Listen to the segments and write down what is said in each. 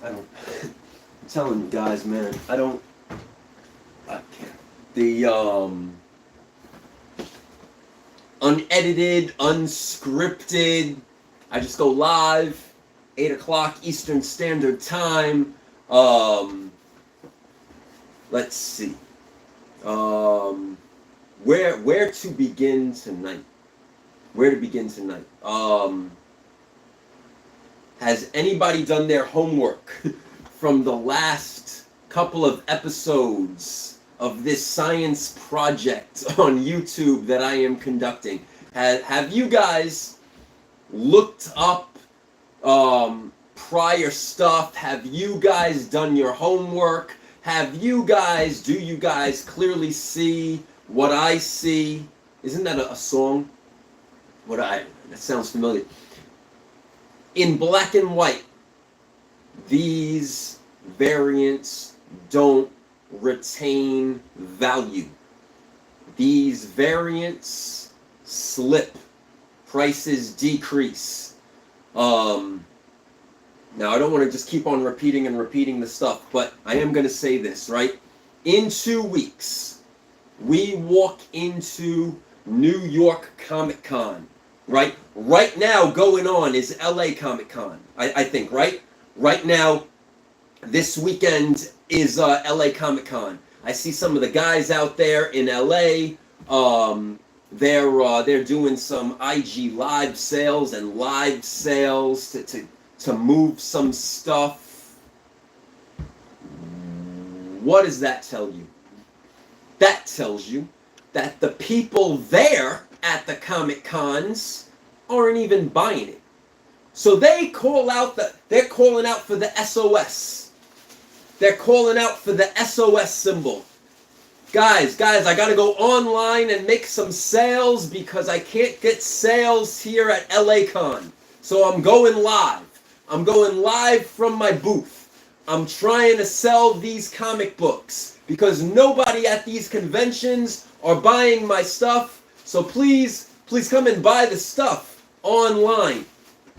I don't. I'm telling you guys, man. I can't. The unedited, unscripted. I just go live, 8 o'clock Eastern Standard Time. Let's see. Where to begin tonight? Where to begin tonight? Has anybody done their homework from the last couple of episodes of this science project on YouTube that I am conducting? Have you guys looked up prior stuff? Have you guys done your homework? Do you guys clearly see what I see? Isn't that a song? That sounds familiar. In black and white, these variants don't retain value. These variants slip. Prices decrease. Now, I don't want to just keep on repeating the stuff, but I am going to say this, right? In 2 weeks, we walk into New York Comic-Con, right? Right now going on is LA Comic-Con, I think, right? Right now, this weekend is LA Comic-Con. I see some of the guys out there in LA. They're doing some IG live sales and live sales to move some stuff. What does that tell you? That tells you that the people there at the Comic Cons aren't even buying it. So they're calling out for the SOS. They're calling out for the SOS symbol. Guys, I gotta go online and make some sales because I can't get sales here at LACon. So I'm going live. I'm going live from my booth. I'm trying to sell these comic books because nobody at these conventions are buying my stuff. So please come and buy the stuff online.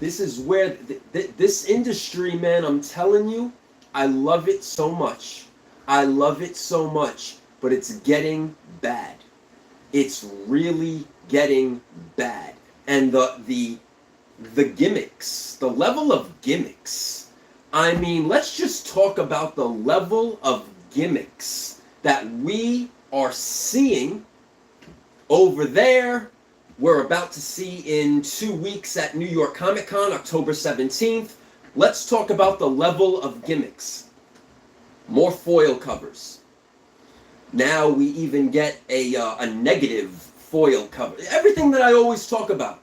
This is where this industry, man, I'm telling you, I love it so much. I love it so much, but it's getting bad. It's really getting bad. And the gimmicks, the level of gimmicks. I mean, let's just talk about the level of gimmicks that we are seeing over there. We're about to see in 2 weeks at New York Comic Con, October 17th. Let's talk about the level of gimmicks. More foil covers. Now we even get a negative foil cover. Everything that I always talk about.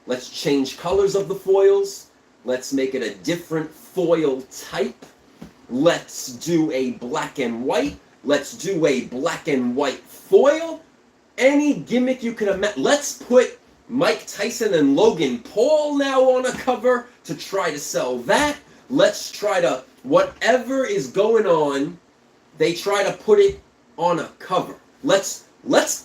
Let's change colors of the foils. Let's make it a different foil type. Let's do a black and white. Let's do a black and white foil. Any gimmick you can imagine. Let's put Mike Tyson and Logan Paul now on a cover to try to sell that. Let's try to, whatever is going on, they try to put it on a cover. Let's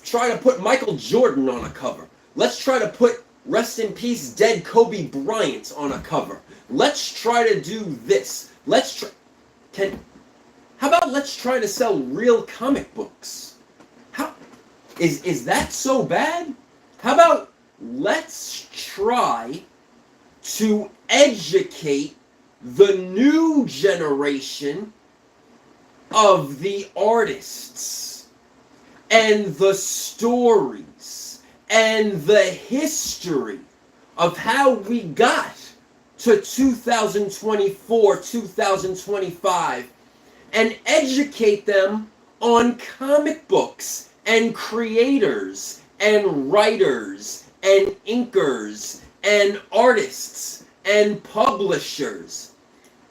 try to put Michael Jordan on a cover. Let's try to put rest in peace dead Kobe Bryant on a cover. Let's try to do this. How about let's try to sell real comic books? How is that so bad? How about let's try to educate the new generation of the artists and the stories and the history of how we got to 2024, 2025, and educate them on comic books and creators and writers and inkers and artists and publishers,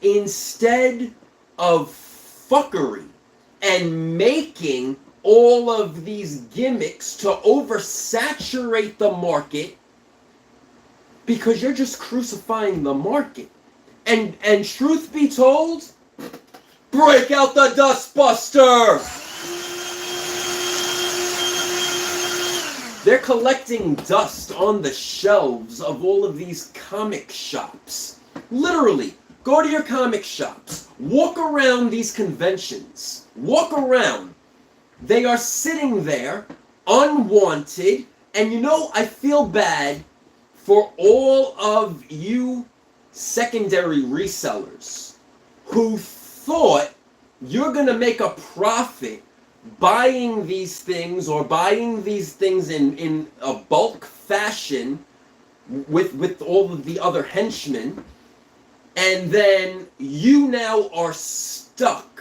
instead of fuckery and making all of these gimmicks to oversaturate the market, because you're just crucifying the market. And truth be told, break out the Dustbuster! They're collecting dust on the shelves of all of these comic shops. Literally, Go to your comic shops. Walk around these conventions. Walk around. They are sitting there, unwanted. And you know, I feel bad for all of you secondary resellers who thought you're going to make a profit buying these things or buying these things in a bulk fashion with all of the other henchmen, and then you now are stuck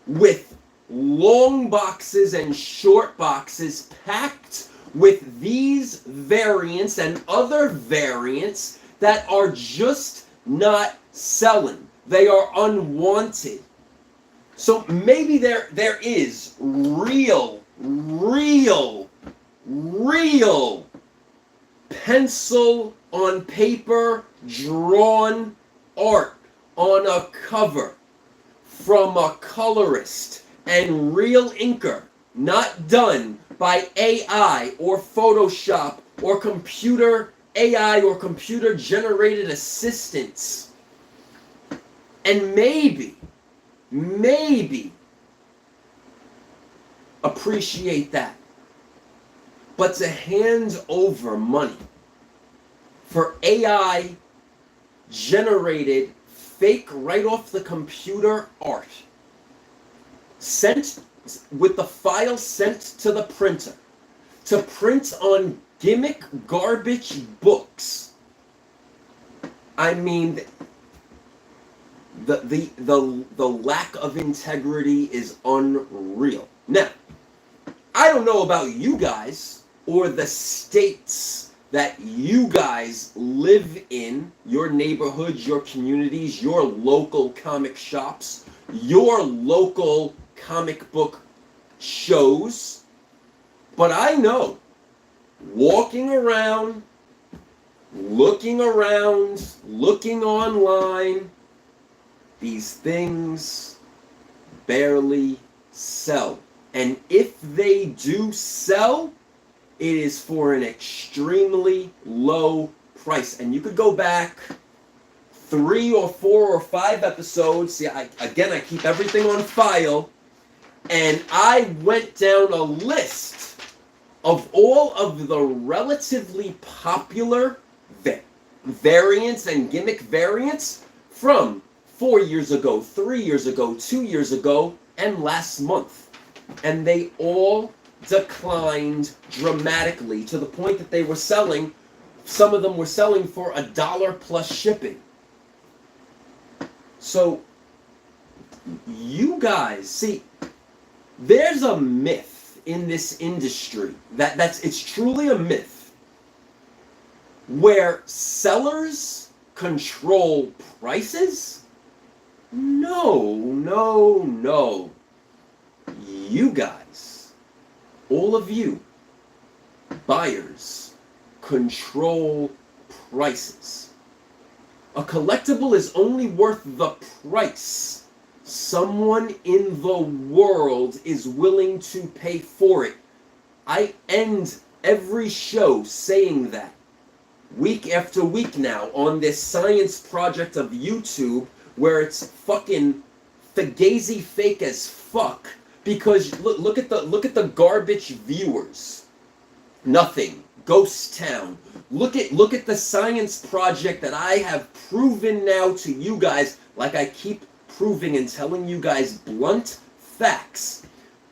with long boxes and short boxes packed with these variants and other variants that are just not selling. They are unwanted. So maybe there is real pencil on paper drawn art on a cover from a colorist and real inker, not done by AI or Photoshop or computer AI or computer generated assistants. And maybe appreciate that. But to hand over money for AI generated fake right off the computer art, sent with the file sent to the printer to print on gimmick garbage books. I mean, the lack of integrity is unreal. Now, I don't know about you guys or the states that you guys live in, your neighborhoods, your communities, your local comic shops, your local comic book shows, but I know, walking around, looking online, these things barely sell. And if they do sell, it is for an extremely low price. And you could go back 3 or 4 or 5 episodes. See, I keep everything on file. And I went down a list of all of the relatively popular variants and gimmick variants from 4 years ago, 3 years ago, 2 years ago, and last month. And they all declined dramatically to the point that they were selling, some of them were selling for $1 plus shipping. So, you guys, see, there's a myth in this industry it's truly a myth where sellers control prices. No. You guys, all of you buyers, control prices. A collectible is only worth the price someone in the world is willing to pay for it. I end every show saying that. Week after week now on this science project of YouTube, where it's fucking fugazi fake as fuck. Because look at the garbage viewers. Nothing. Ghost Town. Look at the science project that I have proven now to you guys, like I keep proving and telling you guys blunt facts.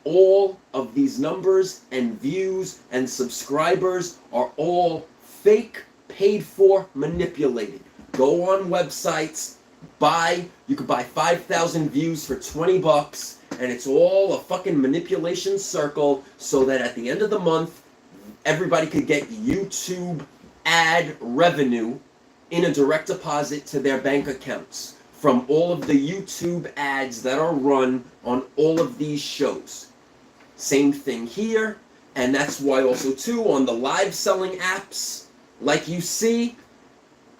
All of these numbers and views and subscribers are all fake, paid for, manipulated. Go on websites, you could buy 5,000 views for $20, and it's all a fucking manipulation circle so that at the end of the month, everybody could get YouTube ad revenue in a direct deposit to their bank accounts from all of the YouTube ads that are run on all of these shows. Same thing here, and that's why also too on the live selling apps, like you see,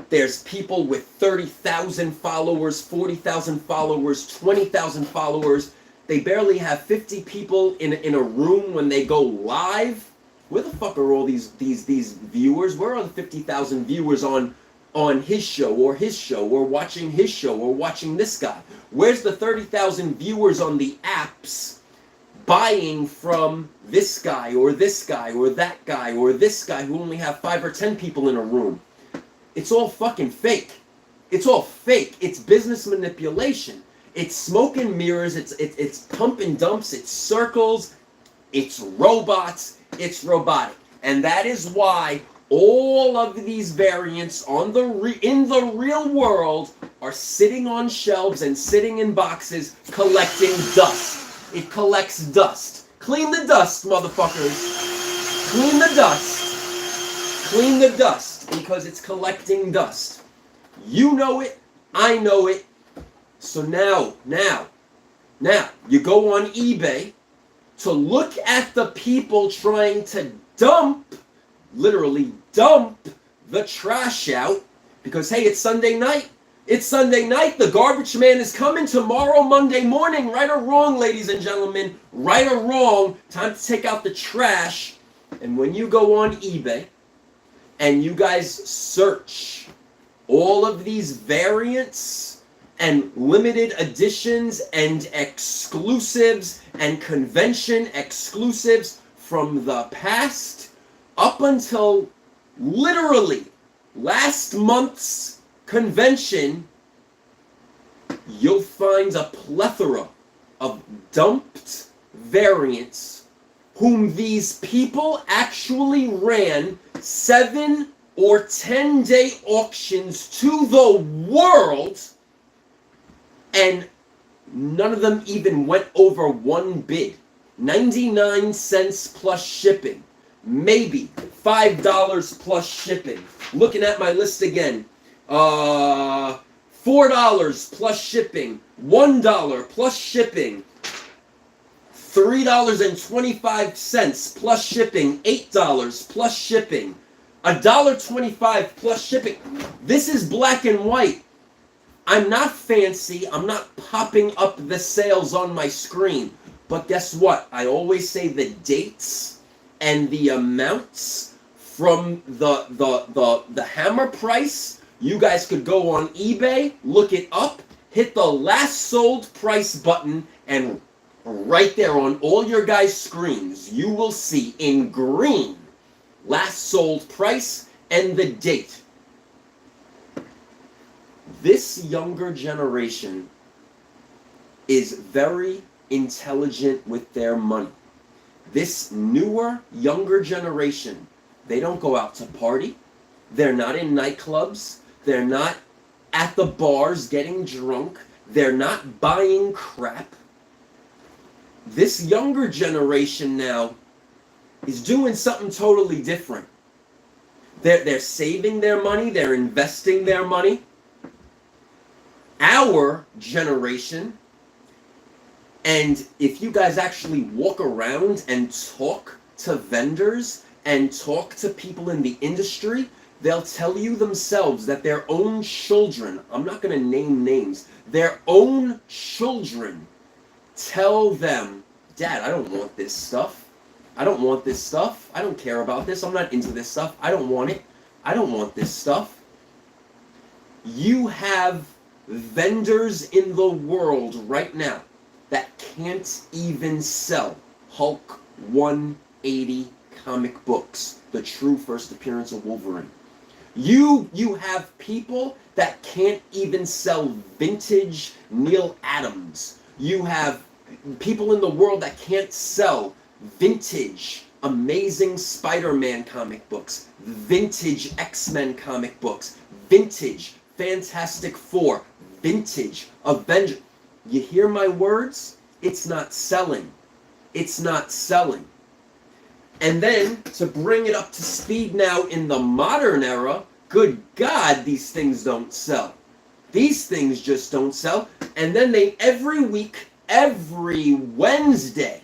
there's people with 30,000 followers, 40,000 followers, 20,000 followers. They barely have 50 people in a room when they go live. Where the fuck are all these viewers? Where are the 50,000 viewers on on his show or watching his show or watching this guy? Where's the 30,000 viewers on the apps buying from this guy or this guy or that guy or this guy who only have 5 or 10 people in a room? It's all fucking fake. It's all fake. It's business manipulation. It's smoke and mirrors. It's pump and dumps. It's circles. It's robots. It's robotic. And that is why all of these variants in the real world are sitting on shelves and sitting in boxes collecting dust. It collects dust. Clean the dust, motherfuckers. Clean the dust. Clean the dust, because it's collecting dust. You know it. I know it. So now, you go on eBay to look at the people trying to literally dump the trash out, because hey, it's Sunday night. It's Sunday night. The garbage man is coming tomorrow, Monday morning. Right or wrong, ladies and gentlemen, right or wrong, time to take out the trash. And when you go on eBay and you guys search all of these variants and limited editions and exclusives and convention exclusives from the past up until literally last month's convention, you'll find a plethora of dumped variants whom these people actually ran 7 or 10-day auctions to the world, and none of them even went over one bid. 99 cents plus shipping. Maybe $5 plus shipping. Looking at my list again. $4 plus shipping. $1 plus shipping. $3.25 plus shipping. $8 plus shipping. $1.25 plus shipping. This is black and white. I'm not fancy. I'm not popping up the sales on my screen. But guess what? I always say the dates and the amounts from the hammer price. You guys could go on eBay, look it up, hit the last sold price button, and right there on all your guys' screens, you will see in green last sold price and the date. This younger generation is very intelligent with their money. This newer, younger generation, they don't go out to party. They're not in nightclubs. They're not at the bars getting drunk. They're not buying crap. This younger generation now is doing something totally different. They're saving their money. They're investing their money. Our generation, and if you guys actually walk around and talk to vendors and talk to people in the industry, they'll tell you themselves that their own children, I'm not going to name names, their own children tell them, Dad, I don't want this stuff. I don't want this stuff. I don't care about this. I'm not into this stuff. I don't want it. I don't want this stuff. You have vendors in the world right now that can't even sell Hulk 180 comic books, the true first appearance of Wolverine. You have people that can't even sell vintage Neil Adams. You have people in the world that can't sell vintage Amazing Spider-Man comic books, vintage X-Men comic books, vintage Fantastic Four, vintage Avengers. You hear my words? It's not selling. It's not selling. And then, to bring it up to speed now in the modern era, good God, these things don't sell. These things just don't sell. And then every week, every Wednesday,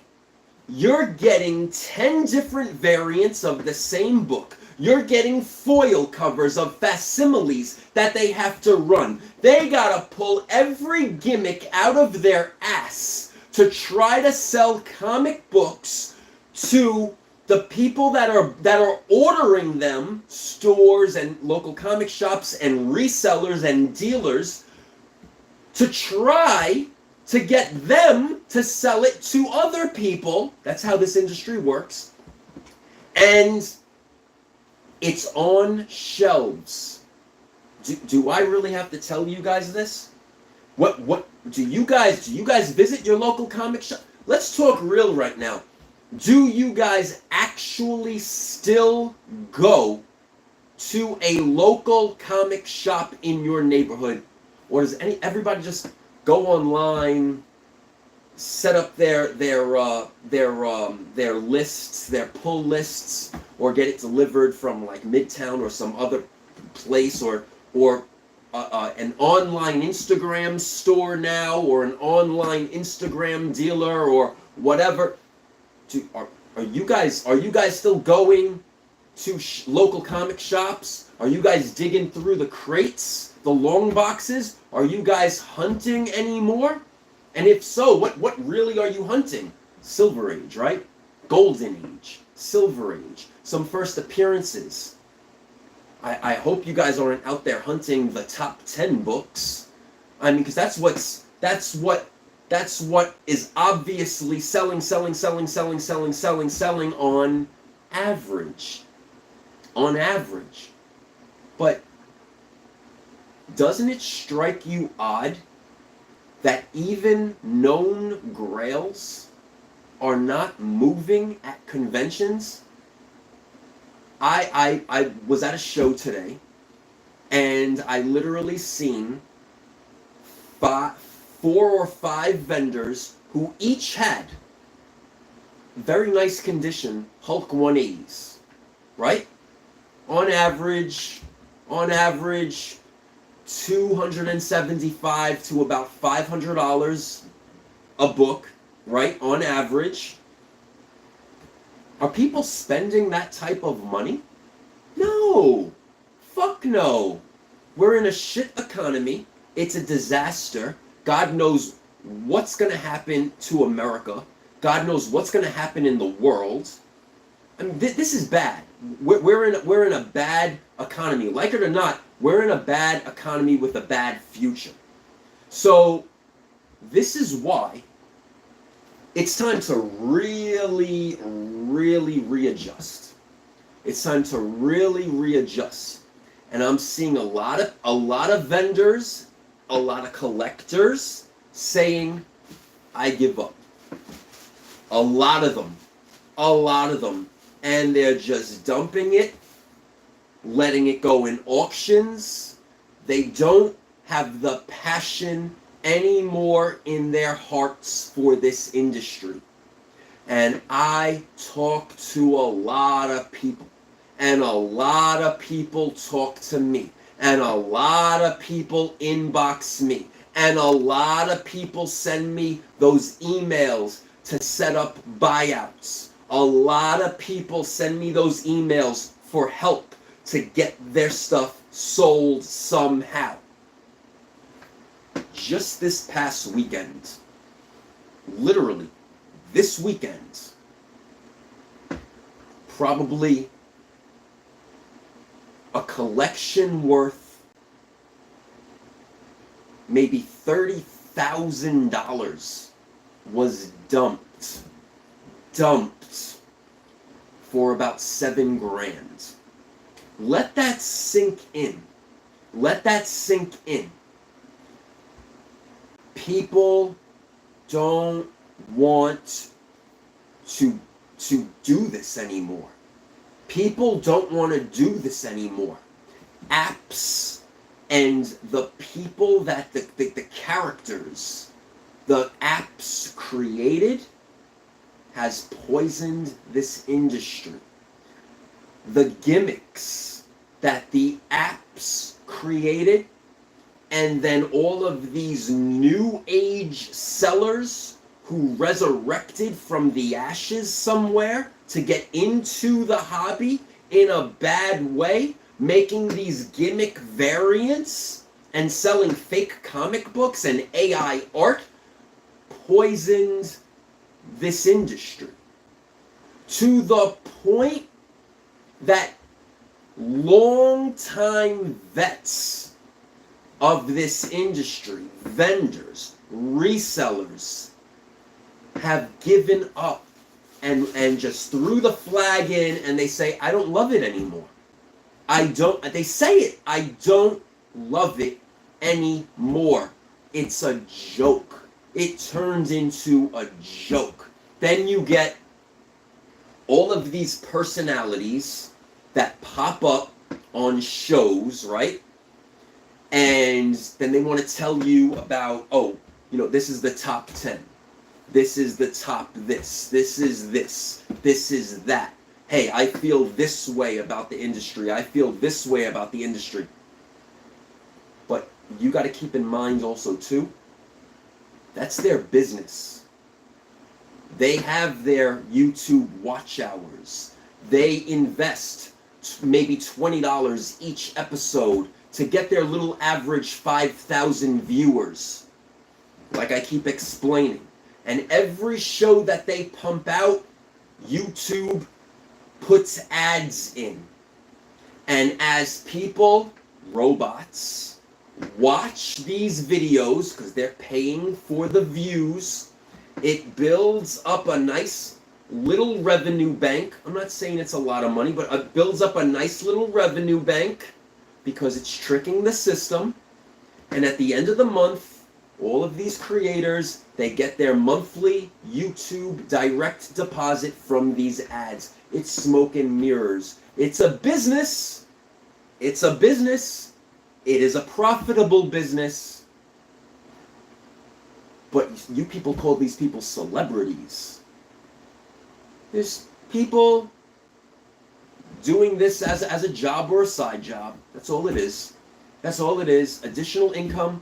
you're getting 10 different variants of the same book. You're getting foil covers of facsimiles that they have to run. They gotta pull every gimmick out of their ass to try to sell comic books to the people that are ordering them, stores and local comic shops and resellers and dealers, to try to get them to sell it to other people. That's how this industry works. And it's on shelves. Do I really have to tell you guys this? What do you guys visit your local comic shop? Let's talk real right now. Do you guys actually still go to a local comic shop in your neighborhood? Or does everybody just go online, set up their lists, their pull lists, or get it delivered from like Midtown or some other place, or an online Instagram store now, or an online Instagram dealer, or whatever? Are you guys still going to local comic shops? Are you guys digging through the crates, the long boxes? Are you guys hunting anymore? And if so, what really are you hunting? Silver Age, right? Golden Age, Silver Age, some first appearances. I hope you guys aren't out there hunting the top 10 books. I mean, because that's what is obviously selling on average. On average. But doesn't it strike you odd that even known grails are not moving at conventions? I was at a show today, and I literally seen 4 or 5 vendors who each had very nice condition Hulk 180s, right? On average, $275 to about $500 a book, right? On average. Are people spending that type of money? No. Fuck no. We're in a shit economy. It's a disaster. God knows what's going to happen to America. God knows what's going to happen in the world. I mean, this is bad. We're in a bad economy. Like it or not, we're in a bad economy with a bad future. So this is why it's time to really readjust. It's time to really readjust. And I'm seeing a lot of vendors, a lot of collectors saying, I give up. A lot of them. And they're just dumping it, letting it go in auctions. They don't have the passion anymore in their hearts for this industry. And I talk to a lot of people, and a lot of people talk to me, and a lot of people inbox me, and a lot of people send me those emails to set up buyouts. A lot of people send me those emails for help to get their stuff sold somehow. Just this past weekend, literally this weekend, probably a collection worth maybe $30,000 was dumped for about $7,000. Let that sink in. Let that sink in. People don't want to do this anymore. People don't want to do this anymore. Apps and the people that the characters the apps created has poisoned this industry. The gimmicks that the apps created, and then all of these new age sellers who resurrected from the ashes somewhere to get into the hobby in a bad way, making these gimmick variants and selling fake comic books and AI art, poisoned this industry. to the point that long-time vets of this industry, vendors, resellers, have given up and just threw the flag in, and they say, I don't love it anymore. They say it, I don't love it anymore. It's a joke. It turns into a joke. Then you get all of these personalities that pop up on shows, right? And then they want to tell you about, oh, you know, this is the top 10. This is the top this. This is this. This is that. Hey, I feel this way about the industry. I feel this way about the industry. But you got to keep in mind also, too, that's their business. They have their YouTube watch hours. They invest maybe $20 each episode to get their little average 5,000 viewers, like I keep explaining. And every show that they pump out, YouTube puts ads in. And as people, robots, watch these videos, because they're paying for the views, it builds up a nice little revenue bank. I'm not saying it's a lot of money, but it builds up a nice little revenue bank because it's tricking the system. And at the end of the month, all of these creators, they get their monthly YouTube direct deposit from these ads. It's smoke and mirrors. It's a business. It's a business. It is a profitable business. But you people call these people celebrities. There's people doing this as a job or a side job. That's all it is. That's all it is. Additional income,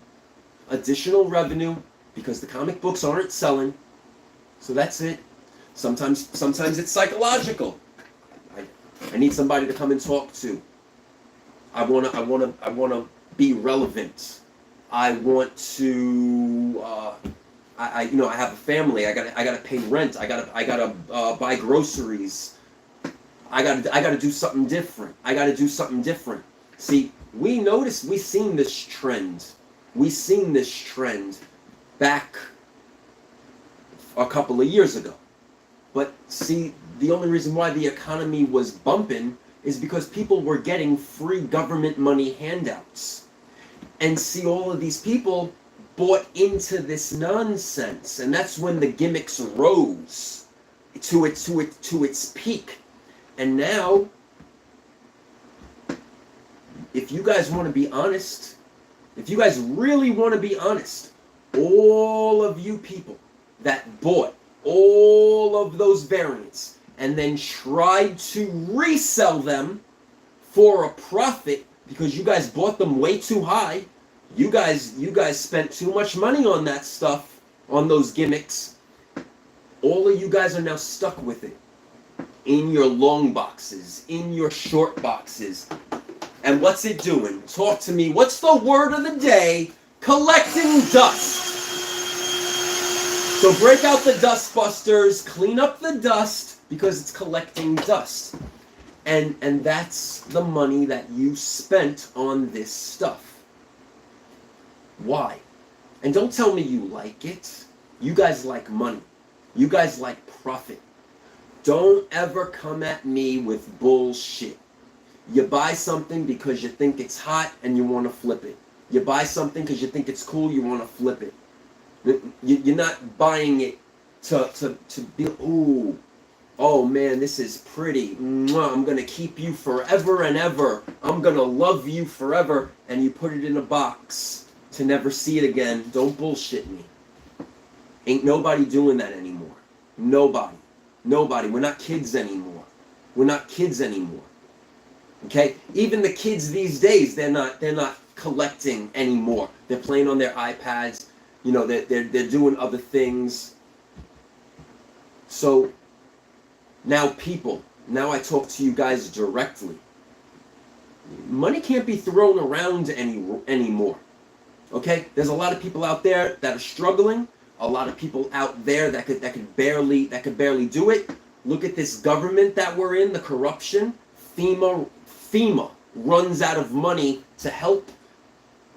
additional revenue, because the comic books aren't selling. So that's it. Sometimes it's psychological. I need somebody to come and talk to. I wanna be relevant. I want to. I have a family. I gotta pay rent. I gotta buy groceries. I gotta do something different. I gotta do something different. See, we've seen this trend. We've seen this trend back a couple of years ago. But see, the only reason why the economy was bumping is because people were getting free government money handouts. And see, all of these people bought into this nonsense, and that's when the gimmicks rose to its peak. And now, if you guys want to be honest, if you guys really want to be honest, all of you people that bought all of those variants and then tried to resell them for a profit because you guys bought them way too high, you guys spent too much money on that stuff, on those gimmicks. All of you guys are now stuck with it in your long boxes, in your short boxes. And what's it doing? Talk to me. What's the word of the day? Collecting dust. So break out the dustbusters, clean up the dust, because it's collecting dust. And that's the money that you spent on this stuff. Why? And don't tell me you like it. You guys like money. You guys like profit. Don't ever come at me with bullshit. You buy something because you think it's hot and you want to flip it. You buy something because you think it's cool, you want to flip it. You're not buying it to be, ooh, oh man, this is pretty. Mwah, I'm going to keep you forever and ever. I'm going to love you forever. And you put it in a box to never see it again. Don't bullshit me. Ain't nobody doing that anymore. Nobody. Nobody. We're not kids anymore. We're not kids anymore. Okay? Even the kids these days, they're not collecting anymore. They're playing on their iPads. You know, they're doing other things. So now people, now I talk to you guys directly. Money can't be thrown around anymore. Okay? There's a lot of people out there that are struggling. A lot of people out there that could barely do it. Look at this government that we're in, the corruption. FEMA runs out of money to help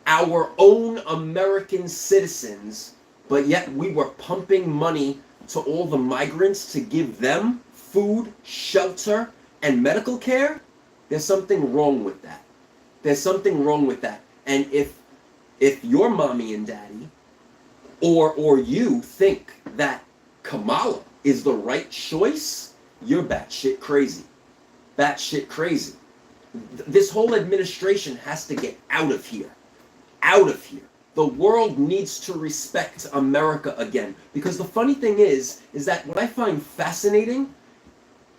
our own American citizens, but yet we were pumping money to all the migrants to give them food, shelter, and medical care. There's something wrong with that. There's something wrong with that. And if your mommy and daddy or you think that Kamala is the right choice, you're batshit crazy. Batshit crazy. This whole administration has to get out of here. Out of here. The world needs to respect America again. Because the funny thing is that what I find fascinating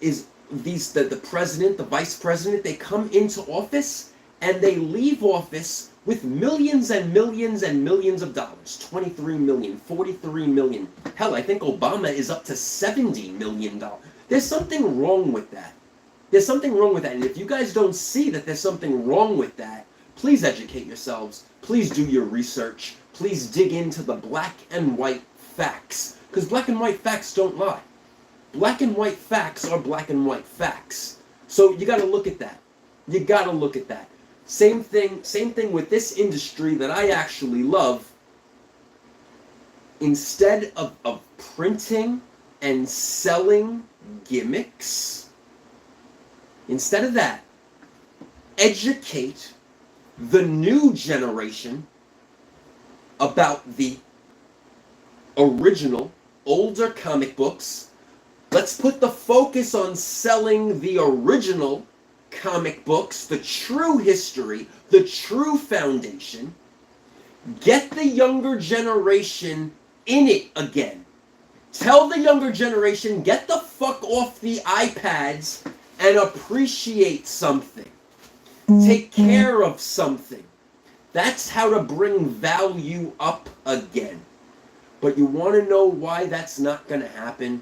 is the president, the vice president, they come into office and they leave office with millions and millions and millions of dollars. 23 million, 43 million. Hell, I think Obama is up to $70 million. There's something wrong with that. There's something wrong with that. And if you guys don't see that there's something wrong with that, please educate yourselves. Please do your research. Please dig into the black and white facts. Because black and white facts don't lie. Black and white facts are black and white facts. So you got to look at that. You got to look at that. Same thing with this industry that I actually love. Instead of printing and selling gimmicks, instead of that, educate the new generation about the original, older comic books. Let's put the focus on selling the original comic books, the true history, the true foundation. Get the younger generation in it again. Tell the younger generation, get the fuck off the iPads and appreciate something. Take care of something. That's how to bring value up again. But you want to know why that's not going to happen?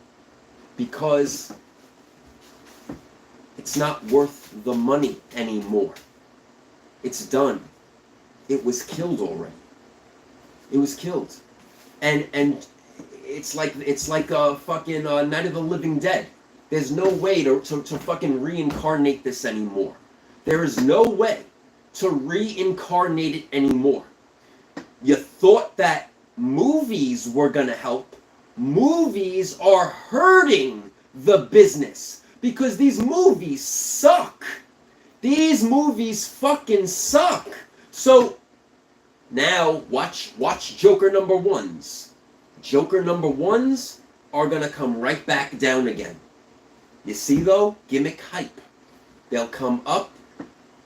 Because it's not worth the money anymore. It's done. It was killed already. It was killed. And it's like a fucking Night of the Living Dead. There's no way to fucking reincarnate this anymore. There is no way to reincarnate it anymore. You thought that movies were gonna help. Movies are hurting the business because these movies suck. These movies fucking suck. So now watch Joker number ones. Joker number ones are gonna come right back down again. You see though, gimmick hype. They'll come up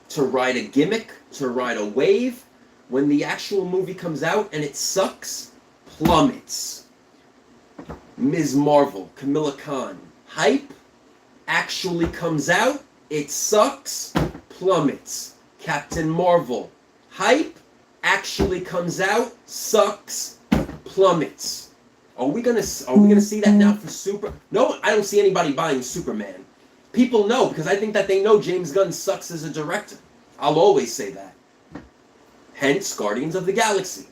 to ride a gimmick, to ride a wave. When the actual movie comes out and it sucks, plummets. Ms. Marvel, Kamala Khan, hype, actually comes out, it sucks, plummets. Captain Marvel, hype, actually comes out, sucks, plummets. Are we gonna see that now for Super? No, I don't see anybody buying Superman. People know, because I think that they know James Gunn sucks as a director. I'll always say that. Hence, Guardians of the Galaxy.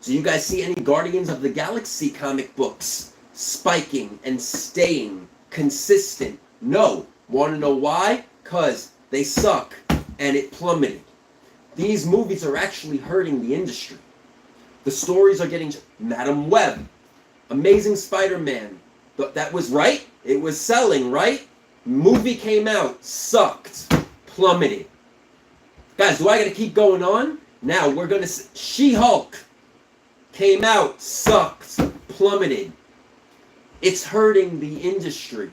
Do you guys see any Guardians of the Galaxy comic books spiking and staying consistent? No. Want to know why? Because they suck and it plummeted. These movies are actually hurting the industry. The stories are getting... Madam Web, Amazing Spider-Man. That was right. It was selling, right? Movie came out, sucked, plummeted. Guys, do I gotta keep going on? Now we're gonna see She-Hulk came out, sucked, plummeted. It's hurting the industry.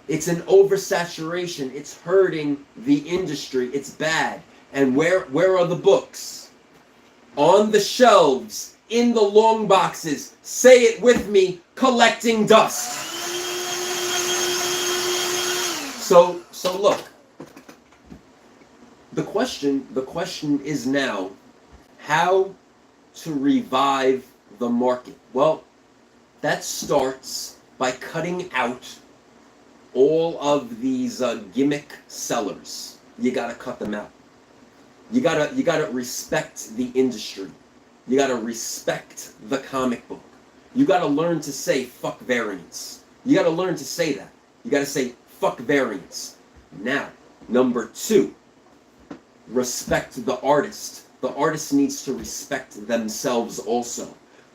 It's an oversaturation. It's hurting the industry. It's bad. And where are the books? On the shelves, in the long boxes. Say it with me, collecting dust. So look. The question is now how to revive the market. Well, that starts by cutting out all of these gimmick sellers. You gotta cut them out. You gotta respect the industry. You gotta respect the comic book. You gotta learn to say fuck variants. You gotta learn to say that. You got to say, fuck variance. Now, number 2, respect the artist. The artist needs to respect themselves also.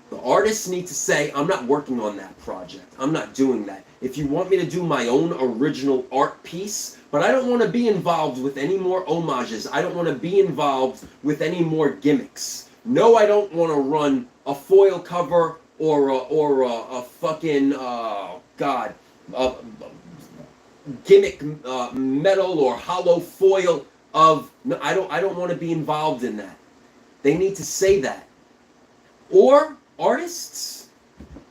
The artists need to say, I'm not working on that project. I'm not doing that. If you want me to do my own original art piece, but I don't want to be involved with any more homages. I don't want to be involved with any more gimmicks. No, I don't want to run a foil cover or a fucking, God, gimmick metal or hollow foil of, no, I don't want to be involved in that. They need to say that. Or artists,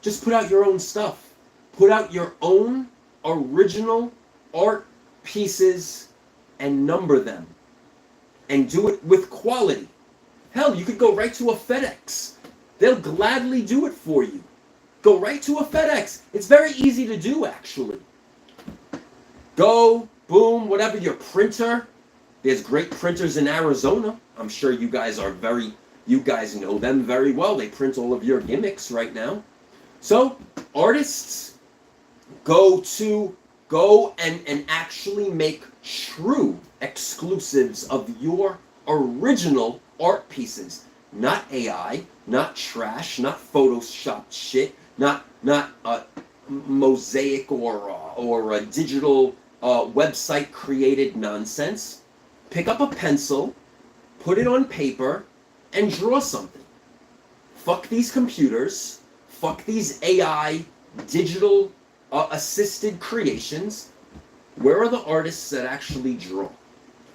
just put out your own stuff. Put out your own original art pieces and number them. And do it with quality. Hell, you could go right to a FedEx. They'll gladly do it for you. Go right to a FedEx. It's very easy to do, actually. Go, boom, whatever, your printer. There's great printers in Arizona. I'm sure you guys know them very well. They print all of your gimmicks right now. So, artists, go and actually make true exclusives of your original art pieces. Not AI, not trash, not Photoshopped shit, not mosaic or a digital website created nonsense. Pick up a pencil, put it on paper, and draw something. Fuck these computers. Fuck these AI digital assisted creations. Where are the artists that actually draw?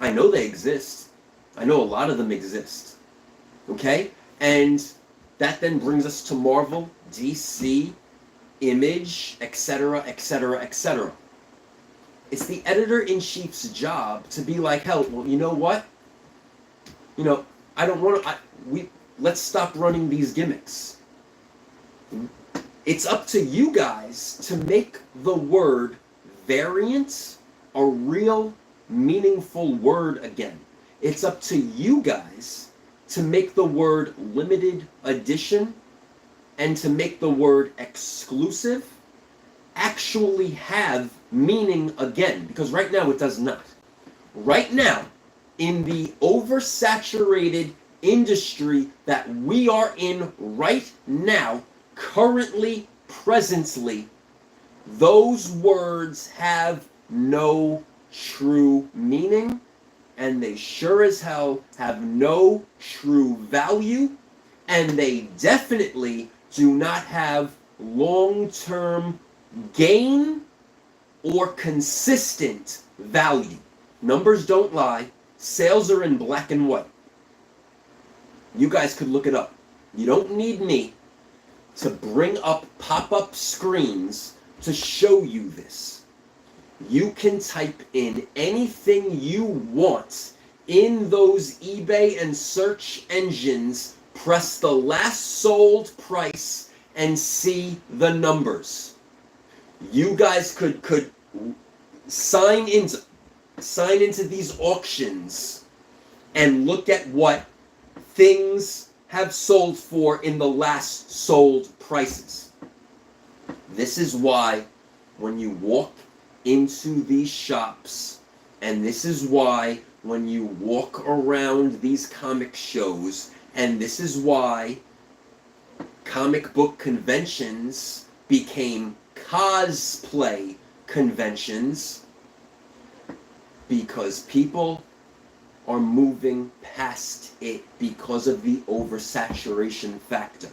I know they exist. I know a lot of them exist. Okay? And that then brings us to Marvel, DC, Image, etc., etc., etc. It's the editor-in-chief's job to be like, hell, well, you know what? You know, I don't want to, let's stop running these gimmicks. It's up to you guys to make the word variant a real, meaningful word again. It's up to you guys to make the word limited edition and to make the word exclusive actually have meaning again. Because right now it does not. Right now, in the oversaturated industry that we are in right now, currently, presently, those words have no true meaning, and they sure as hell have no true value, and they definitely do not have long-term gain or consistent value. Numbers don't lie. Sales are in black and white. You guys could look it up. You don't need me to bring up pop-up screens to show you this. You can type in anything you want in those eBay and search engines, press the last sold price, and see the numbers. You guys could sign into these auctions and look at what things have sold for in the last sold prices. This is why when you walk into these shops, and this is why when you walk around these comic shows, and this is why comic book conventions became cosplay conventions, because people are moving past it because of the oversaturation factor.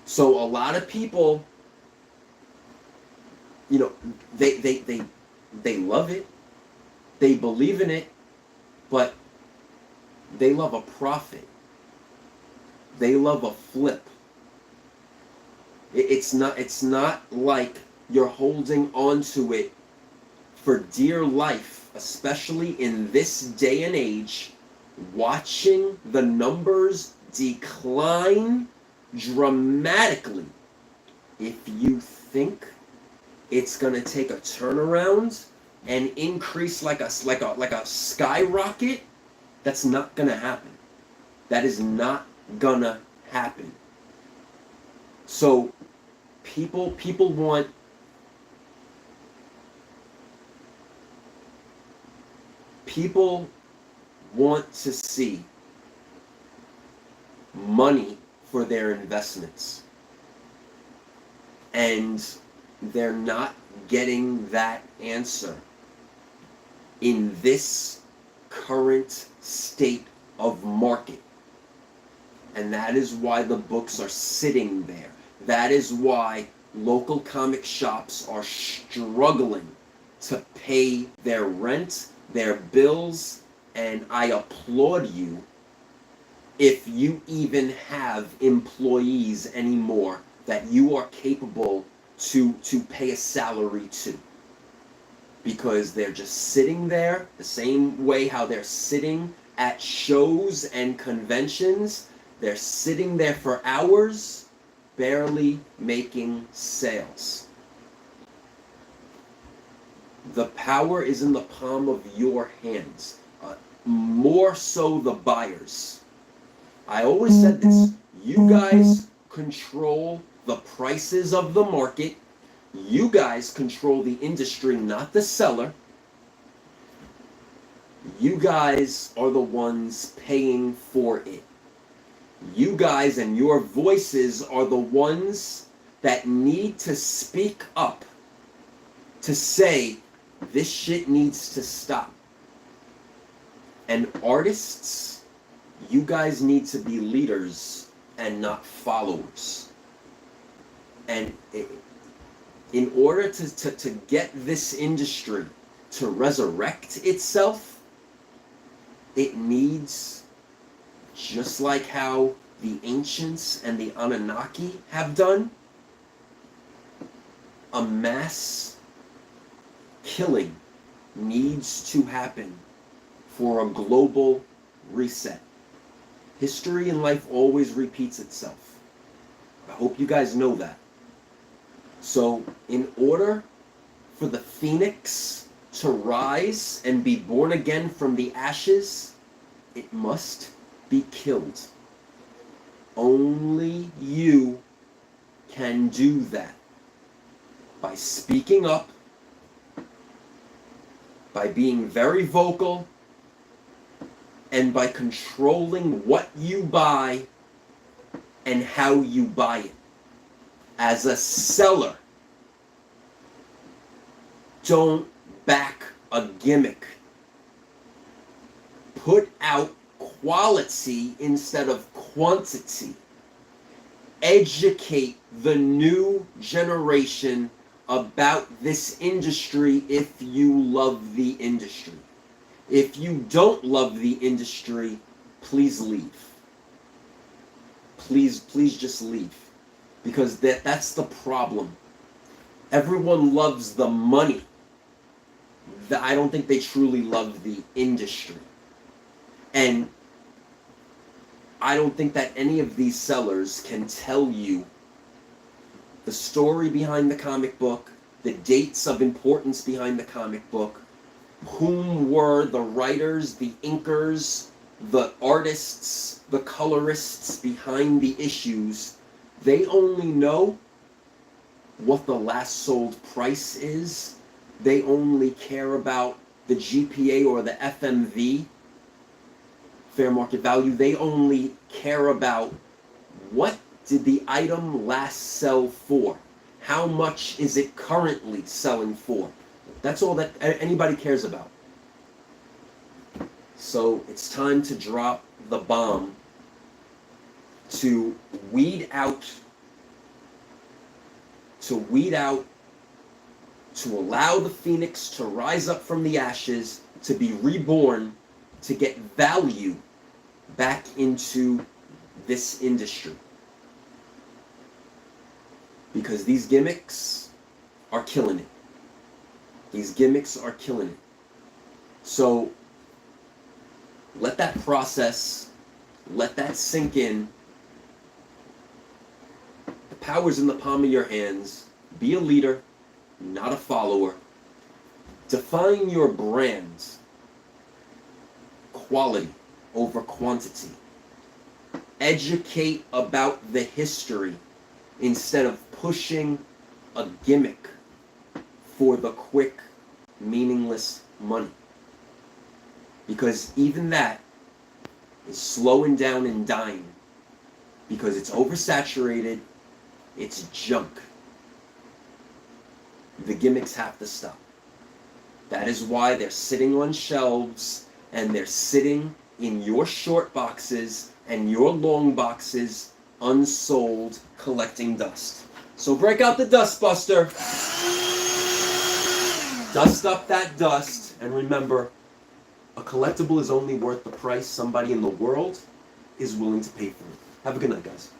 So a lot of people, you know, they love it, they believe in it, but they love a profit. They love a flip. It's not like you're holding on to it for dear life, especially in this day and age, watching the numbers decline dramatically. If you think it's gonna take a turnaround and increase like a skyrocket, that's not gonna happen. That is not gonna happen. So people want People want to see money for their investments, and they're not getting that answer in this current state of market. And that is why the books are sitting there. That is why local comic shops are struggling to pay their rent, their bills, and I applaud you if you even have employees anymore that you are capable to pay a salary to. Because they're just sitting there the same way how they're sitting at shows and conventions. They're sitting there for hours, barely making sales. The power is in the palm of your hands, more so the buyers. I always said this, you guys control the prices of the market. You guys control the industry, not the seller. You guys are the ones paying for it. You guys and your voices are the ones that need to speak up to say this shit needs to stop. And artists, you guys need to be leaders and not followers. And in order to get this industry to resurrect itself, it needs, just like how the ancients and the Anunnaki have done, a mass killing needs to happen for a global reset. History in life always repeats itself. I hope you guys know that. So, in order for the phoenix to rise and be born again from the ashes, it must be killed. Only you can do that. By speaking up, by being very vocal, and by controlling what you buy and how you buy it. As a seller, don't back a gimmick. Put out quality instead of quantity. Educate the new generation about this industry if you love the industry. If you don't love the industry, please leave. Please just leave. Because that's the problem. Everyone loves the money. I don't think they truly love the industry. And I don't think that any of these sellers can tell you the story behind the comic book, the dates of importance behind the comic book, whom were the writers, the inkers, the artists, the colorists behind the issues. They only know what the last sold price is. They only care about the GPA or the FMV, fair market value. They only care about what did the item last sell for? How much is it currently selling for? That's all that anybody cares about. So it's time to drop the bomb to weed out, to allow the phoenix to rise up from the ashes, to be reborn, to get value back into this industry. Because these gimmicks are killing it. These gimmicks are killing it. So let that process, let that sink in. The power's in the palm of your hands. Be a leader, not a follower. Define your brand. Quality over quantity. Educate about the history instead of pushing a gimmick for the quick, meaningless money. Because even that is slowing down and dying. Because it's oversaturated, it's junk. The gimmicks have to stop. That is why they're sitting on shelves and they're sitting in your short boxes and your long boxes, unsold, collecting dust. So break out the Dustbuster, dust up that dust, and remember, a collectible is only worth the price somebody in the world is willing to pay for it. Have a good night, guys.